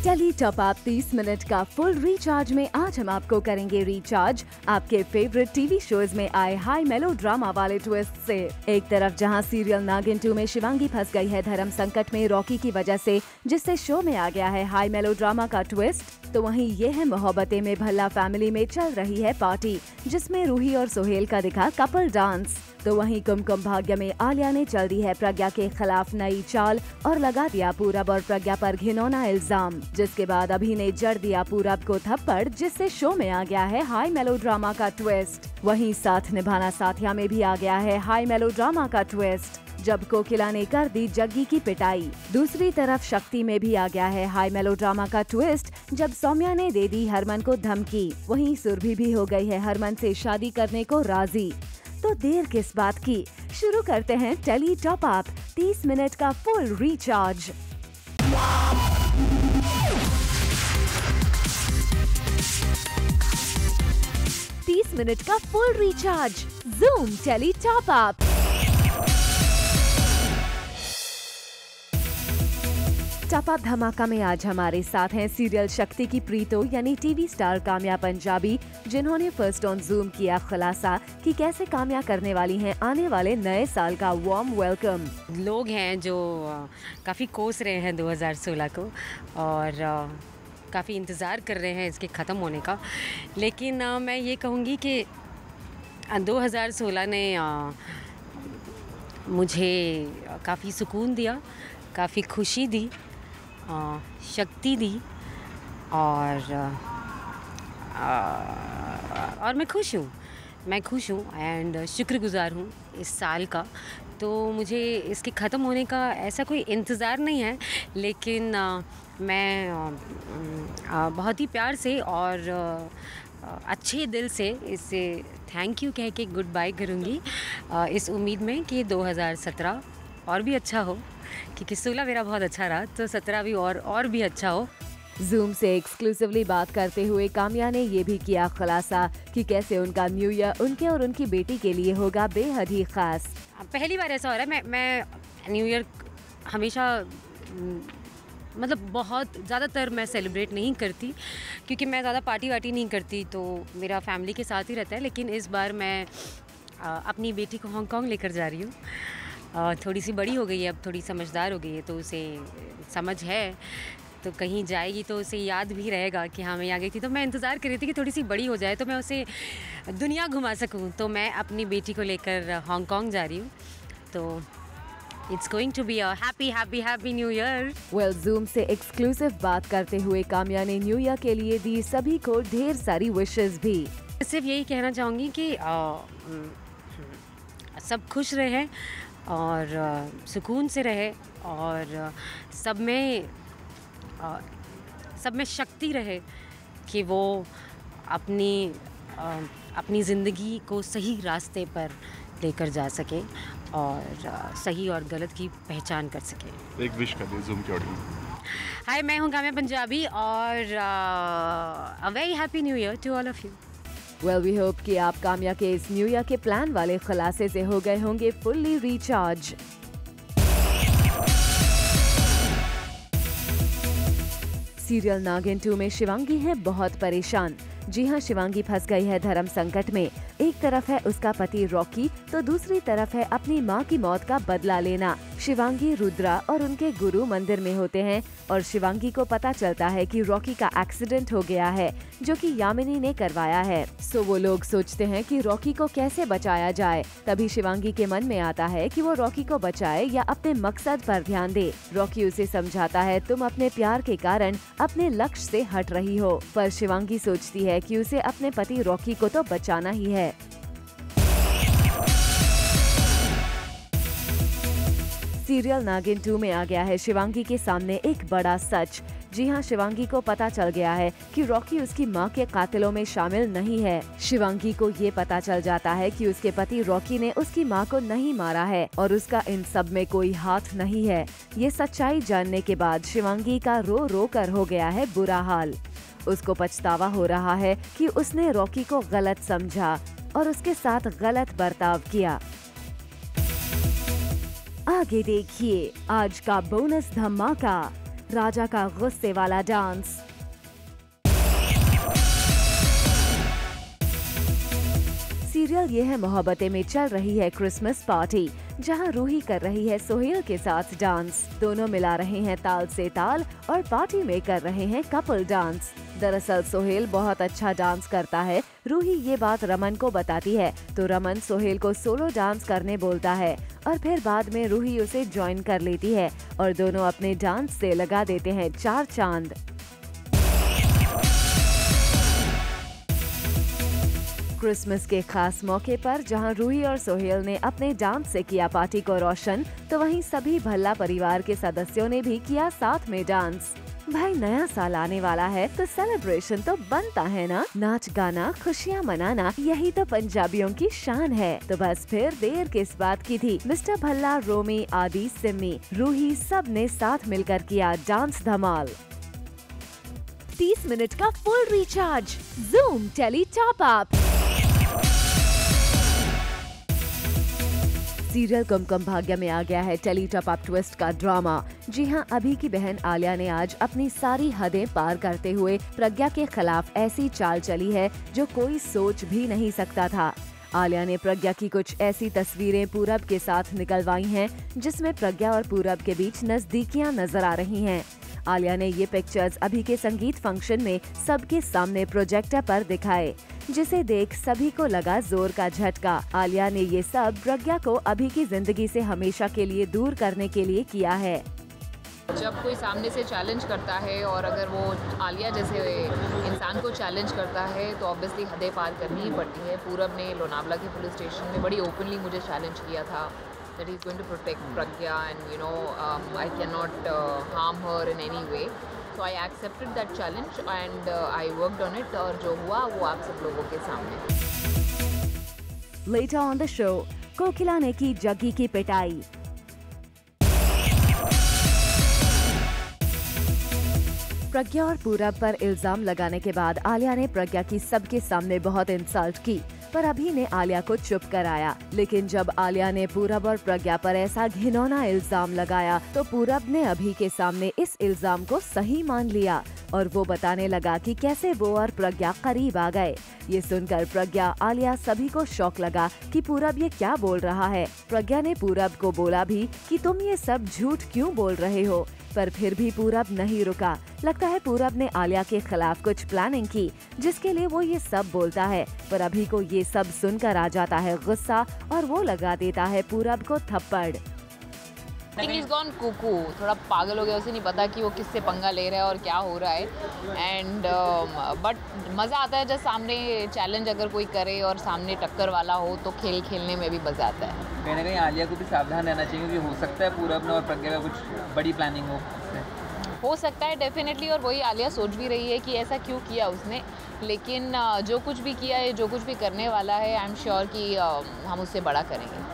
Tele top up 30 minute का full recharge में आज हम आपको करेंगे रिचार्ज आपके फेवरेट टीवी शोज में आए हाई मेलो ड्रामा वाले ट्विस्ट से। एक तरफ जहां सीरियल नागिन 2 में शिवांगी फंस गई है धर्म संकट में रॉकी की वजह से, जिससे शो में आ गया है हाई मेलो ड्रामा का ट्विस्ट, तो वहीं ये है मोहब्बतें में भल्ला फैमिली में चल रही है पार्टी, जिसमें रूही और सोहेल का दिखा कपल डांस। तो वहीं कुमकुम भाग्य में आलिया ने चल दी है प्रज्ञा के खिलाफ नई चाल और लगा दिया पूरब और प्रज्ञा पर घिनौना इल्जाम, जिसके बाद अभी ने जड़ दिया पूरब को थप्पड़, जिससे शो में आ गया है हाई मेलो ड्रामा का ट्विस्ट। वहीं साथ निभाना साथिया में भी आ गया है हाई मेलो ड्रामा का ट्विस्ट, जब कोकिला ने कर दी जग्गी की पिटाई। दूसरी तरफ शक्ति में भी आ गया है हाई मेलो ड्रामा का ट्विस्ट, जब सौम्या ने दे दी हरमन को धमकी। वहीं सुरभि भी हो गई है हरमन से शादी करने को राजी। तो देर किस बात की, शुरू करते हैं टेली टॉप अप 30 मिनट का फुल रिचार्ज। मिनट का full recharge Zoom tele top up. Top up धमाका में आज हमारे साथ हैं सीरियल शक्ति की प्रीतो यानी टीवी स्टार काम्या पंजाबी, जिन्होंने फर्स्ट ऑन जूम किया खुलासा कि कैसे काम्या करने वाली हैं आने वाले नए साल का वार्म वेलकम। लोग हैं जो काफ़ी कोस रहे हैं 2016 को और काफ़ी इंतज़ार कर रहे हैं इसके ख़त्म होने का, लेकिन मैं ये कहूँगी कि 2016 ने मुझे काफ़ी सुकून दिया, काफ़ी खुशी दी, शक्ति दी और मैं खुश हूँ एंड शुक्रगुज़ार हूँ इस साल का। तो मुझे इसके ख़त्म होने का ऐसा कोई इंतज़ार नहीं है, लेकिन मैं बहुत ही प्यार से और अच्छे दिल से इसे थैंक यू कह के गुड बाय करूँगी, इस उम्मीद में कि 2017 और भी अच्छा हो, क्योंकि 16 मेरा बहुत अच्छा रहा, तो 17 भी और भी अच्छा हो। जूम से एक्सक्लूसिवली बात करते हुए काम्या ने ये भी किया खुलासा कि कैसे उनका न्यू ईयर उनके और उनकी बेटी के लिए होगा बेहद ही खास। पहली बार ऐसा हो रहा है, मैं न्यू ईयर हमेशा मतलब बहुत ज़्यादातर मैं सेलिब्रेट नहीं करती, क्योंकि मैं ज़्यादा पार्टी वार्टी नहीं करती, तो मेरा फैमिली के साथ ही रहता है। लेकिन इस बार मैं अपनी बेटी को हांगकांग लेकर जा रही हूँ। थोड़ी सी बड़ी हो गई है, अब थोड़ी समझदार हो गई है, तो उसे समझ है, तो कहीं जाएगी तो उसे याद भी रहेगा कि हाँ मैं यहाँ गई थी। तो मैं इंतज़ार कर रही थी कि थोड़ी सी बड़ी हो जाए तो मैं उसे दुनिया घुमा सकूँ, तो मैं अपनी बेटी को लेकर हांगकांग जा रही हूँ। तो It's going to be a happy new year. Well, Zoom से एक्सक्लूसिव बात करते हुए काम्या ने न्यू ईयर के लिए दी सभी को ढेर सारी विशेस भी। सिर्फ यही कहना चाहूँगी कि सब खुश रहे और सुकून से रहे और सब में शक्ति रहे कि वो अपनी ज़िंदगी को सही रास्ते पर लेकर जा सके और सही और गलत की पहचान कर सके। एक विश कर दे जूम के ऑडियंस। हाय, मैं हूँ काम्या पंजाबी और a very happy new year to all of you. Well, we hope कि आप काम्या के इस न्यू ईयर के प्लान वाले खुलासे से हो गए होंगे फुल्ली रिचार्ज। सीरियल नागिन 2 में शिवांगी है बहुत परेशान। जी हाँ, शिवांगी फंस गई है धर्म संकट में। एक तरफ है उसका पति रॉकी, तो दूसरी तरफ है अपनी माँ की मौत का बदला लेना। शिवांगी, रुद्रा और उनके गुरु मंदिर में होते हैं और शिवांगी को पता चलता है कि रॉकी का एक्सीडेंट हो गया है, जो कि यामिनी ने करवाया है। सो वो लोग सोचते हैं कि रॉकी को कैसे बचाया जाए। तभी शिवांगी के मन में आता है कि वो रॉकी को बचाए या अपने मकसद पर ध्यान दे। रॉकी उसे समझाता है, तुम अपने प्यार के कारण अपने लक्ष्य से हट रही हो, पर शिवांगी सोचती है कि उसे अपने पति रॉकी को तो बचाना ही है। सीरियल नागिन 2 में आ गया है शिवांगी के सामने एक बड़ा सच। जी हाँ, शिवांगी को पता चल गया है कि रॉकी उसकी माँ के कातिलों में शामिल नहीं है। शिवांगी को ये पता चल जाता है कि उसके पति रॉकी ने उसकी माँ को नहीं मारा है और उसका इन सब में कोई हाथ नहीं है। ये सच्चाई जानने के बाद शिवांगी का रो रो कर हो गया है बुरा हाल। उसको पछतावा हो रहा है कि उसने रॉकी को गलत समझा और उसके साथ गलत बर्ताव किया। आगे देखिए आज का बोनस धमाका। राजा का गुस्से वाला डांस। सीरियल ये है मोहब्बतें में चल रही है क्रिसमस पार्टी, जहां रूही कर रही है सोहेल के साथ डांस। दोनों मिला रहे हैं ताल से ताल और पार्टी में कर रहे हैं कपल डांस। दरअसल सोहेल बहुत अच्छा डांस करता है। रूही ये बात रमन को बताती है तो रमन सोहेल को सोलो डांस करने बोलता है और फिर बाद में रूही उसे ज्वाइन कर लेती है और दोनों अपने डांस से लगा देते हैं 4 चांद। क्रिसमस के खास मौके पर जहां रूही और सोहेल ने अपने डांस से किया पार्टी को रोशन, तो वहीं सभी भल्ला परिवार के सदस्यों ने भी किया साथ में डांस। भाई नया साल आने वाला है तो सेलिब्रेशन तो बनता है ना, नाच गाना खुशियाँ मनाना यही तो पंजाबियों की शान है। तो बस फिर देर किस बात की थी। मिस्टर भल्ला, रोमी, आदि, सिमी, रूही सब ने साथ मिलकर किया डांस धमाल। 30 मिनट का full recharge Zoom tele top up. Serial Kumkum Bhagya में आ गया है टेली टॉप अप ट्विस्ट का ड्रामा। जी हां, अभी की बहन आलिया ने आज अपनी सारी हदें पार करते हुए प्रज्ञा के खिलाफ ऐसी चाल चली है जो कोई सोच भी नहीं सकता था। आलिया ने प्रज्ञा की कुछ ऐसी तस्वीरें पूरब के साथ निकलवाई हैं जिसमें प्रज्ञा और पूरब के बीच नजदीकियां नजर आ रही हैं। आलिया ने ये पिक्चर्स अभी के संगीत फंक्शन में सबके सामने प्रोजेक्टर पर दिखाए, जिसे देख सभी को लगा जोर का झटका। आलिया ने ये सब प्रज्ञा को अभी की जिंदगी से हमेशा के लिए दूर करने के लिए किया है। जब कोई सामने से चैलेंज करता है और अगर वो आलिया जैसे इंसान को चैलेंज करता है तो ऑब्वियसली हदें पार करनी ही पड़ती है। पूरब ने लोनावला के पुलिस स्टेशन में बड़ी ओपनली मुझे चैलेंज किया था that he's going to protect Pragya and I cannot harm her in any way. So I accepted that challenge and I worked on it और जो हुआ वो आप सब लोगों के सामने। Later on the show, कोकिला ने की जग्गी की पिटाई। प्रज्ञा और पूरब पर इल्जाम लगाने के बाद आलिया ने प्रज्ञा की सबके सामने बहुत इंसल्ट की, पर अभी ने आलिया को चुप कराया। लेकिन जब आलिया ने पूरब और प्रज्ञा पर ऐसा घिनौना इल्जाम लगाया तो पूरब ने अभी के सामने इस इल्जाम को सही मान लिया और वो बताने लगा कि कैसे वो और प्रज्ञा करीब आ गए। ये सुनकर प्रज्ञा, आलिया सभी को शौक लगा कि पूरब ये क्या बोल रहा है। प्रज्ञा ने पूरब को बोला भी कि तुम ये सब झूठ क्यों बोल रहे हो, पर फिर भी पूरब नहीं रुका। लगता है पूरब ने आलिया के खिलाफ कुछ प्लानिंग की जिसके लिए वो ये सब बोलता है, पर अभी को ये सब सुनकर आ जाता है गुस्सा और वो लगा देता है पूरब को थप्पड़। He's gone cuckoo, थोड़ा पागल हो गया, उसे नहीं पता कि वो किससे पंगा ले रहा है और क्या हो रहा है। एंड बट मज़ा आता है जब सामने चैलेंज अगर कोई करे और सामने टक्कर वाला हो तो खेल खेलने में भी मज़ा आता है। कहीं ना कहीं आलिया को भी सावधान रहना चाहिए क्योंकि हो सकता है पूरब और प्रज्ञा का कुछ बड़ी प्लानिंग हो सकता है डेफिनेटली, और वही आलिया सोच भी रही है कि ऐसा क्यों किया उसने। लेकिन जो कुछ भी किया है, जो कुछ भी करने वाला है, आई एम श्योर कि हम उससे बड़ा करेंगे।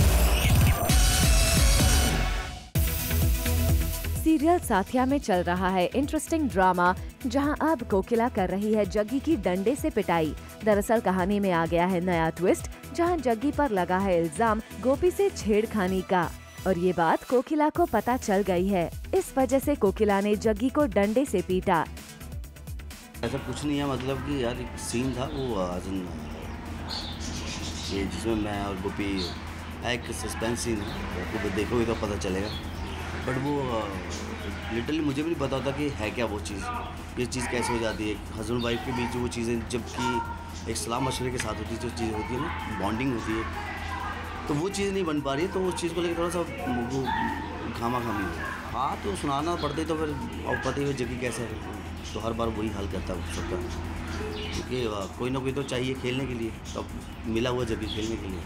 सीरियल साथिया में चल रहा है इंटरेस्टिंग ड्रामा, जहां अब कोकिला कर रही है जग्गी की डंडे से पिटाई। दरअसल कहानी में आ गया है नया ट्विस्ट, जहां जग्गी पर लगा है इल्जाम गोपी से छेड़खानी का, और ये बात कोकिला को पता चल गई है। इस वजह से कोकिला ने जग्गी को डंडे से पीटा। ऐसा कुछ नहीं है, मतलब कि यार एक सीन था वो ये जिसमें मैं और गोपी, एक सस्पेंस सीन है, वो देखोगे तो पता चलेगा। बट वो लिटरली मुझे भी नहीं पता होता कि है क्या वो चीज़, ये चीज़ कैसे हो जाती है हस्बैंड वाइफ के बीच। वो चीज़ें जबकि एक सलाह मशवरे के साथ होती है, जो चीज़ होती है ना, बॉन्डिंग होती है, तो वो चीज़ नहीं बन पा रही है। तो उस चीज़ को लेकर थोड़ा सा वो खामा-खामी हो। हाँ तो सुनाना पड़ता है, तो फिर और पता ही जगह कैसे है, तो हर बार वही हाल करता है सबका, क्योंकि कोई ना कोई तो चाहिए खेलने के लिए, तो मिला हुआ जगह खेलने के लिए।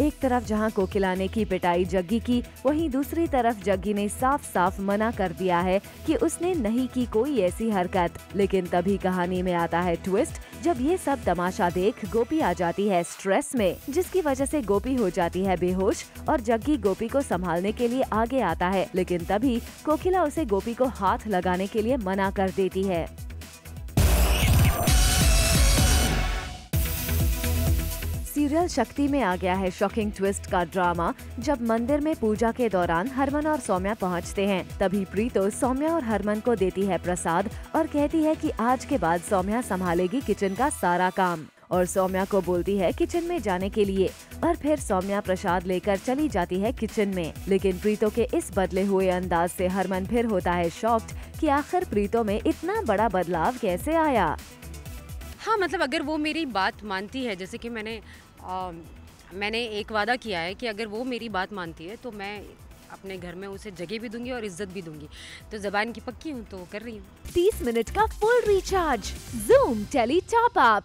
एक तरफ जहां कोकिला ने की पिटाई जग्गी की, वहीं दूसरी तरफ जग्गी ने साफ साफ मना कर दिया है कि उसने नहीं की कोई ऐसी हरकत। लेकिन तभी कहानी में आता है ट्विस्ट, जब ये सब तमाशा देख गोपी आ जाती है स्ट्रेस में, जिसकी वजह से गोपी हो जाती है बेहोश और जग्गी गोपी को संभालने के लिए आगे आता है। लेकिन तभी कोकिला उसे गोपी को हाथ लगाने के लिए मना कर देती है। सीरियल शक्ति में आ गया है शॉकिंग ट्विस्ट का ड्रामा। जब मंदिर में पूजा के दौरान हरमन और सौम्या पहुंचते हैं, तभी प्रीतो सौम्या और हरमन को देती है प्रसाद और कहती है कि आज के बाद सौम्या संभालेगी किचन का सारा काम और सौम्या को बोलती है किचन में जाने के लिए। और फिर सौम्या प्रसाद लेकर चली जाती है किचन में। लेकिन प्रीतो के इस बदले हुए अंदाज से हरमन फिर होता है शॉक्ड कि आखिर प्रीतो में इतना बड़ा बदलाव कैसे आया। हाँ, मतलब अगर वो मेरी बात मानती है, जैसे कि मैंने एक वादा किया है कि अगर वो मेरी बात मानती है तो मैं अपने घर में उसे जगह भी दूंगी और इज्जत भी दूंगी, तो ज़बान की पक्की हूँ तो कर रही हूँ। 30 मिनट का full recharge Zoom tele top up.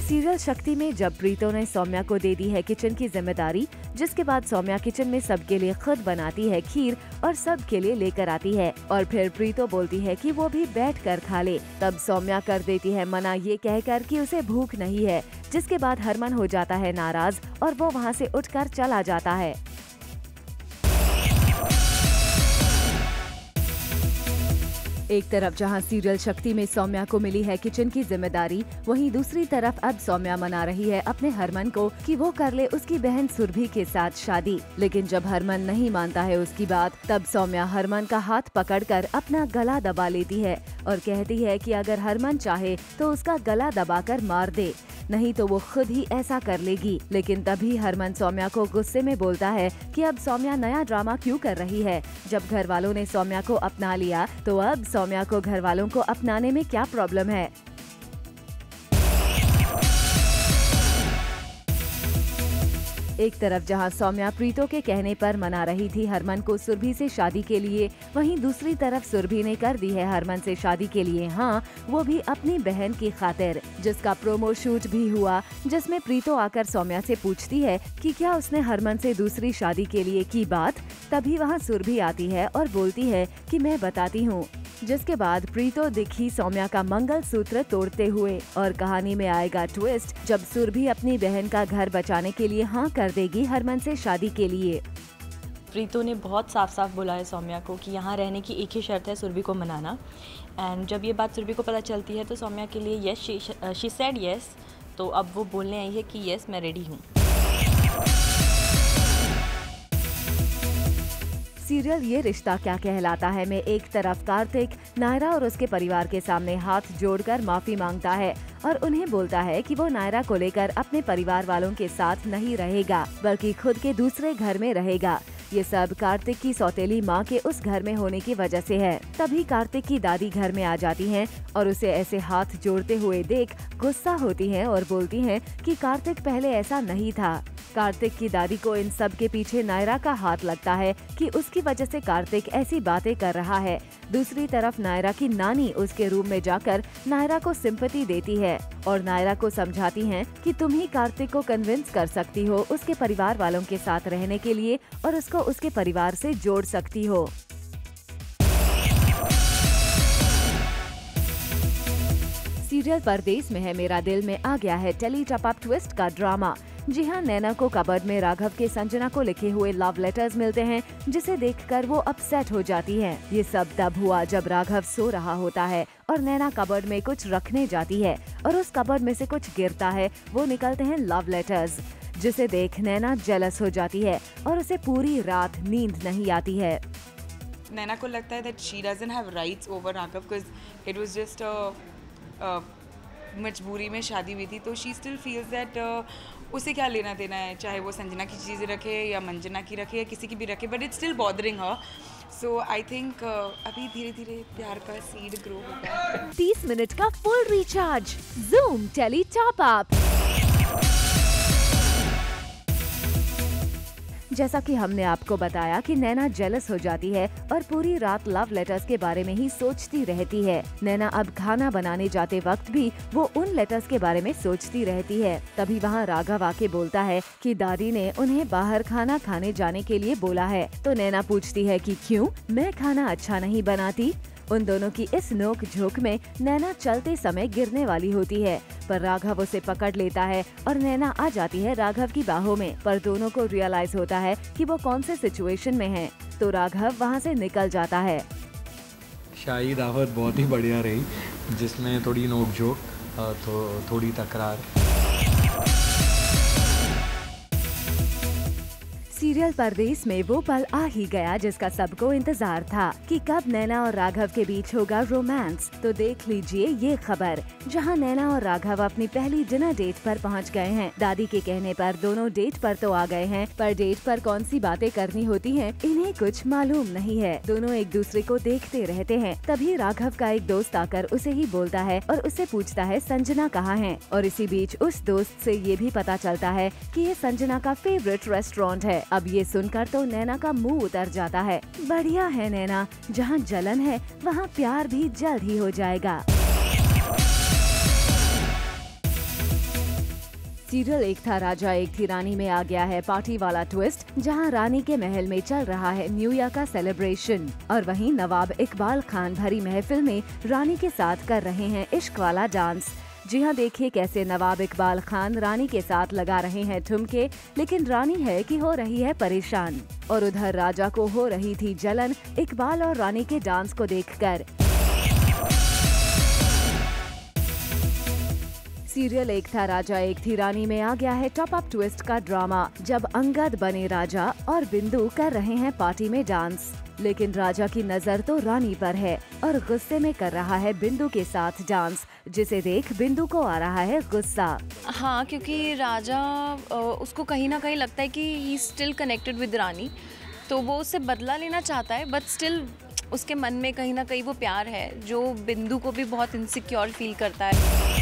Serial Shakti में जब प्रीतो ने सौम्या को दे दी है किचन की जिम्मेदारी, जिसके बाद सौम्या किचन में सबके लिए खुद बनाती है खीर और सबके लिए लेकर आती है और फिर प्रीतो बोलती है कि वो भी बैठ कर खा ले। तब सौम्या कर देती है मना ये कहकर कि उसे भूख नहीं है, जिसके बाद हरमन हो जाता है नाराज और वो वहाँ से उठकर चला जाता है। एक तरफ जहां सीरियल शक्ति में सौम्या को मिली है किचन की जिम्मेदारी, वहीं दूसरी तरफ अब सौम्या मना रही है अपने हरमन को कि वो कर ले उसकी बहन सुरभि के साथ शादी। लेकिन जब हरमन नहीं मानता है उसकी बात, तब सौम्या हरमन का हाथ पकड़कर अपना गला दबा लेती है और कहती है कि अगर हरमन चाहे तो उसका गला दबाकर मार दे, नहीं तो वो खुद ही ऐसा कर लेगी। लेकिन तभी हरमन सौम्या को गुस्से में बोलता है कि अब सौम्या नया ड्रामा क्यों कर रही है। जब घर वालों ने सौम्या को अपना लिया तो अब सौम्या को घर वालों को अपनाने में क्या प्रॉब्लम है। एक तरफ जहां सौम्या प्रीतो के कहने पर मना रही थी हरमन को सुरभि से शादी के लिए, वहीं दूसरी तरफ सुरभि ने कर दी है हरमन से शादी के लिए हाँ, वो भी अपनी बहन की खातिर, जिसका प्रोमो शूट भी हुआ, जिसमें प्रीतो आकर सौम्या से पूछती है कि क्या उसने हरमन से दूसरी शादी के लिए की बात। तभी वहाँ सुरभि आती है और बोलती है कि मैं बताती हूँ, जिसके बाद प्रीतो दिखी सौम्या का मंगलसूत्र तोड़ते हुए और कहानी में आएगा ट्विस्ट जब सुरभि अपनी बहन का घर बचाने के लिए हाँ कर देगी हरमन से शादी के लिए। प्रीतो ने बहुत साफ साफ बोला है सौम्या को कि यहाँ रहने की एक ही शर्त है, सुरभि को मनाना। एंड जब ये बात सुरभि को पता चलती है तो सौम्या के लिए यस, शी सेड यस, तो अब वो बोलने आई है कि यस मैं रेडी हूँ। सीरियल ये रिश्ता क्या कहलाता है में एक तरफ कार्तिक नायरा और उसके परिवार के सामने हाथ जोड़कर माफी मांगता है और उन्हें बोलता है कि वो नायरा को लेकर अपने परिवार वालों के साथ नहीं रहेगा, बल्कि खुद के दूसरे घर में रहेगा। ये सब कार्तिक की सौतेली माँ के उस घर में होने की वजह से है। तभी कार्तिक की दादी घर में आ जाती हैं और उसे ऐसे हाथ जोड़ते हुए देख गुस्सा होती हैं और बोलती हैं कि कार्तिक पहले ऐसा नहीं था। कार्तिक की दादी को इन सब के पीछे नायरा का हाथ लगता है कि उसकी वजह से कार्तिक ऐसी बातें कर रहा है। दूसरी तरफ नायरा की नानी उसके रूम में जाकर नायरा को सिंपैथी देती है और नायरा को समझाती हैं कि तुम ही कार्तिक को कन्विंस कर सकती हो उसके परिवार वालों के साथ रहने के लिए और उसको उसके परिवार से जोड़ सकती हो। सीरियल परदेस में है मेरा दिल में आ गया है टेली टॉप अप ट्विस्ट का ड्रामा। जी हाँ, नैना को कबर्ड में राघव के संजना को लिखे हुए लव लेटर्स मिलते हैं, जिसे देखकर वो अपसेट हो जाती हैं। ये सब तब हुआ जब राघव सो रहा होता है और नैना कबर्ड में कुछ रखने जाती है और उस कबर्ड में से कुछ गिरता है, वो निकलते हैं लव लेटर्स, जिसे देख नैना जेलस हो जाती है और उसे पूरी रात नींद नहीं आती है। नैना को लगता है that she doesn't have rights over Raghav because it was just a मजबूरी में शादी हुई थी, तो she still feels that उसे क्या लेना देना है, चाहे वो संजना की चीज़ें रखे या मंजना की रखे या किसी की भी रखे, but it's still bothering her. So I think अभी धीरे धीरे प्यार का सीड ग्रो होगा। 30 मिनट का full recharge Zoom tele top up. जैसा कि हमने आपको बताया कि नैना जेलस हो जाती है और पूरी रात लव लेटर्स के बारे में ही सोचती रहती है। नैना अब खाना बनाने जाते वक्त भी वो उन लेटर्स के बारे में सोचती रहती है। तभी वहाँ राघव आके बोलता है कि दादी ने उन्हें बाहर खाना खाने जाने के लिए बोला है। तो नैना पूछती है कि क्यों, मैं खाना अच्छा नहीं बनाती। उन दोनों की इस नोक झोंक में नैना चलते समय गिरने वाली होती है, पर राघव उसे पकड़ लेता है और नैना आ जाती है राघव की बाहों में। पर दोनों को रियलाइज होता है कि वो कौन से सिचुएशन में हैं, तो राघव वहाँ से निकल जाता है। शाही दावत बहुत ही बढ़िया रही, जिसमें थोड़ी नोक झोंक थोड़ी तकरार। सीरियल परदेस में वो पल आ ही गया जिसका सबको इंतजार था कि कब नैना और राघव के बीच होगा रोमांस। तो देख लीजिए ये खबर, जहां नैना और राघव अपनी पहली डिनर डेट पर पहुंच गए हैं। दादी के कहने पर दोनों डेट पर तो आ गए हैं, पर डेट पर कौन सी बातें करनी होती हैं, इन्हें कुछ मालूम नहीं है। दोनों एक दूसरे को देखते रहते हैं। तभी राघव का एक दोस्त आकर उसे ही बोलता है और उससे पूछता है संजना कहाँ है। और इसी बीच उस दोस्त से ये भी पता चलता है कि ये संजना का फेवरेट रेस्टोरेंट है। अब ये सुनकर तो नैना का मुंह उतर जाता है। बढ़िया है नैना, जहाँ जलन है वहाँ प्यार भी जल्द ही हो जाएगा। सीरियल एक था राजा एक थी रानी में आ गया है पार्टी वाला ट्विस्ट, जहां रानी के महल में चल रहा है न्यू ईयर का सेलिब्रेशन और वहीं नवाब इकबाल खान भरी महफिल में रानी के साथ कर रहे हैं इश्क वाला डांस। जी हाँ, देखिए कैसे नवाब इकबाल खान रानी के साथ लगा रहे हैं ठुमके, लेकिन रानी है कि हो रही है परेशान। और उधर राजा को हो रही थी जलन इकबाल और रानी के डांस को देखकर। सीरियल एक था राजा एक थी रानी में आ गया है टॉप अप ट्विस्ट का ड्रामा, जब अंगद बने राजा और बिंदु कर रहे हैं पार्टी में डांस। लेकिन राजा की नजर तो रानी पर है और गुस्से में कर रहा है बिंदु के साथ डांस, जिसे देख बिंदु को आ रहा है गुस्सा। हाँ, क्योंकि राजा उसको कहीं ना कहीं लगता है कि ही स्टिल कनेक्टेड विद रानी, तो वो उससे बदला लेना चाहता है, बट स्टिल उसके मन में कहीं ना कहीं वो प्यार है जो बिंदु को भी बहुत इनसिक्योर फील करता है।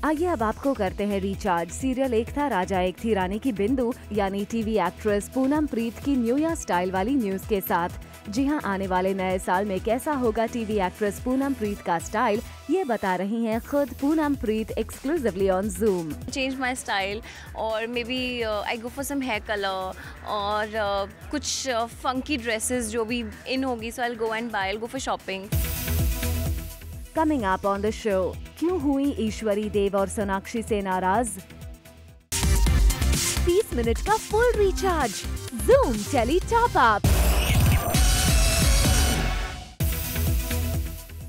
आइए अब आपको करते हैं रिचार्ज। सीरियल एक था राजा एक थी रानी की बिंदु यानी टीवी एक्ट्रेस पूनम प्रीत की न्यू ईयर स्टाइल वाली न्यूज के साथ। जी हां, आने वाले नए साल में कैसा होगा टीवी एक्ट्रेस पूनम प्रीत का स्टाइल, ये बता रही हैं खुद Poonam Preet exclusively on Zoom. Change my style और maybe I go for some hair colour और कुछ फंकी ड्रेसेस जो भी इन होगी, so I go and buy, I go for shopping. Coming up on the show, क्यों हुई ईश्वरी देव और सोनाक्षी से नाराज? 30 मिनट का full recharge, Zoom tele top up.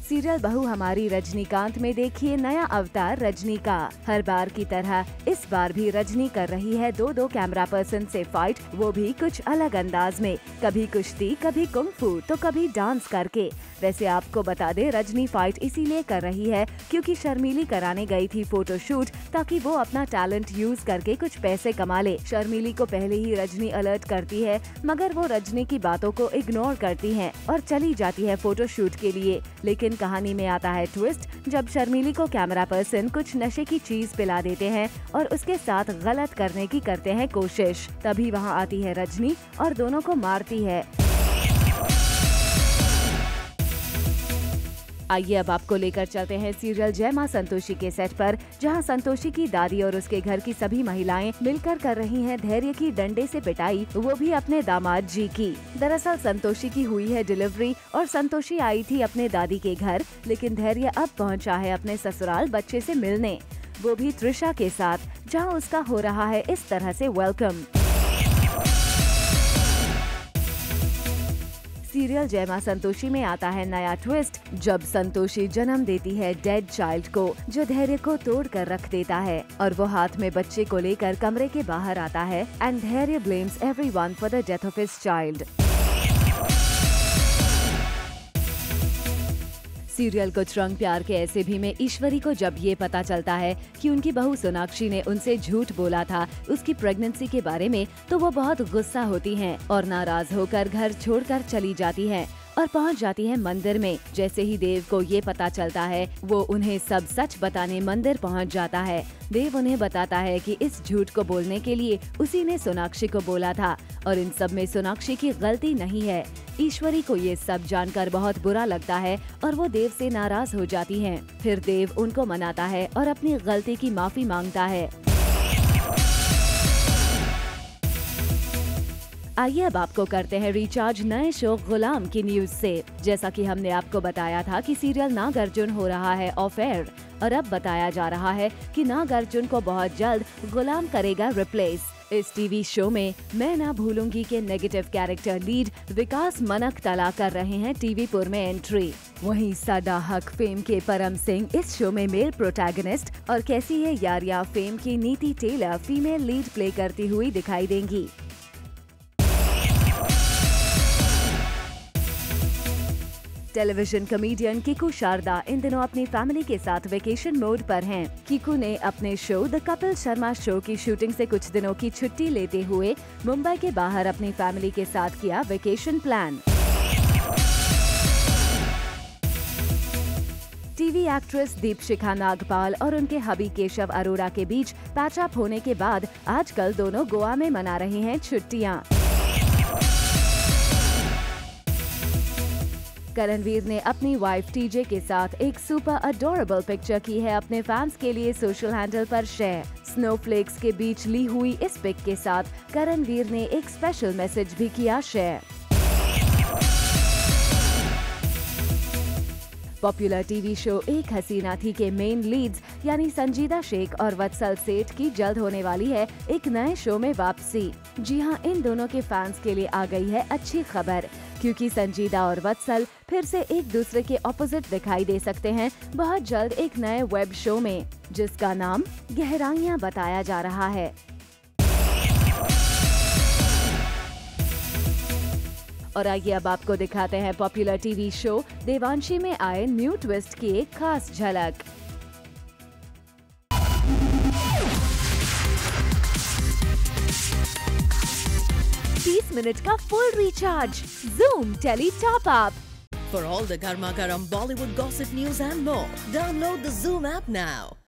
Serial Bahu Hamari Rajinikanth में देखिए नया अवतार रजनी का। हर बार की तरह इस बार भी रजनी कर रही है दो कैमरा पर्सन से फाइट, वो भी कुछ अलग अंदाज में, कभी कुश्ती, कभी कुंग-फू तो कभी डांस करके। वैसे आपको बता दे रजनी फाइट इसीलिए कर रही है क्योंकि शर्मीली कराने गई थी फोटोशूट, ताकि वो अपना टैलेंट यूज करके कुछ पैसे कमा ले। शर्मीली को पहले ही रजनी अलर्ट करती है, मगर वो रजनी की बातों को इग्नोर करती है और चली जाती है फोटोशूट के लिए। लेकिन कहानी में आता है ट्विस्ट, जब शर्मीली को कैमरा पर्सन कुछ नशे की चीज पिला देते हैं और उसके साथ गलत करने की करते हैं कोशिश। तभी वहाँ आती है रजनी और दोनों को मारती है। आइए अब आपको लेकर चलते हैं सीरियल जय मां संतोषी के सेट पर, जहां संतोषी की दादी और उसके घर की सभी महिलाएं मिलकर कर रही हैं धैर्य की डंडे से पिटाई, वो भी अपने दामाद जी की। दरअसल संतोषी की हुई है डिलीवरी और संतोषी आई थी अपने दादी के घर, लेकिन धैर्य अब पहुंचा है अपने ससुराल बच्चे से मिलने, वो भी त्रिशा के साथ, जहां उसका हो रहा है इस तरह से वेलकम। सीरियल जय मां संतोषी में आता है नया ट्विस्ट, जब संतोषी जन्म देती है डेड चाइल्ड को, जो धैर्य को तोड़ कर रख देता है और वो हाथ में बच्चे को लेकर कमरे के बाहर आता है एंड धैर्य blames everyone for the death of his child. Serial कुछ रंग प्यार के ऐसे भी में ईश्वरी को जब ये पता चलता है कि उनकी बहू सोनाक्षी ने उनसे झूठ बोला था उसकी प्रेगनेंसी के बारे में, तो वो बहुत गुस्सा होती हैं और नाराज होकर घर छोड़कर चली जाती हैं और पहुंच जाती है मंदिर में। जैसे ही देव को ये पता चलता है, वो उन्हें सब सच बताने मंदिर पहुंच जाता है। देव उन्हें बताता है कि इस झूठ को बोलने के लिए उसी ने सोनाक्षी को बोला था और इन सब में सोनाक्षी की गलती नहीं है। ईश्वरी को ये सब जानकर बहुत बुरा लगता है और वो देव से नाराज हो जाती हैं। फिर देव उनको मनाता है और अपनी गलती की माफी मांगता है। आइए अब आपको करते हैं रिचार्ज नए शो गुलाम की न्यूज से। जैसा कि हमने आपको बताया था कि सीरियल नागार्जुन हो रहा है ऑफ एयर और अब बताया जा रहा है कि नागार्जुन को बहुत जल्द गुलाम करेगा रिप्लेस। इस टीवी शो में मैं ना भूलूंगी के नेगेटिव कैरेक्टर लीड विकास मनक तला कर रहे हैं टीवी पुर में एंट्री। वहीं साडा हक फेम के परम सिंह इस शो में मेल प्रोटैगनिस्ट और कैसी है यारियां फेम की नीति टेलर फीमेल लीड प्ले करती हुई दिखाई देंगी। टेलीविजन कॉमेडियन किकू शारदा इन दिनों अपनी फैमिली के साथ वेकेशन मोड पर हैं। किकू ने अपने show the Kapil Sharma show की शूटिंग से कुछ दिनों की छुट्टी लेते हुए मुंबई के बाहर अपनी फैमिली के साथ किया vacation plan. TV actress Deepshikha Nagpal और उनके हबी केशव अरोड़ा के बीच पैचअप होने के बाद आजकल दोनों गोवा में मना रहे हैं छुट्टियां। करणवीर ने अपनी वाइफ टीजे के साथ एक सुपर अडोरेबल पिक्चर की है अपने फैंस के लिए सोशल हैंडल पर शेयर। स्नोफ्लेक्स के बीच ली हुई इस पिक के साथ करणवीर ने एक स्पेशल मैसेज भी किया शेयर। पॉपुलर टीवी शो एक हसीना थी के मेन लीड्स यानी संजीदा शेख और वत्सल सेठ की जल्द होने वाली है एक नए शो में वापसी। जी हां, इन दोनों के फैंस के लिए आ गई है अच्छी खबर, क्योंकि संजीदा और वत्सल फिर से एक दूसरे के ऑपोजिट दिखाई दे सकते हैं बहुत जल्द एक नए वेब शो में, जिसका नाम गहराइयां बताया जा रहा है। और आइए अब आपको दिखाते हैं पॉपुलर टीवी शो देवांशी में आए न्यू ट्विस्ट की एक खास झलक। 30 मिनट का full recharge Zoom Tele Top Up। For all the Garma Garam Bollywood gossip news and more, download the Zoom app now.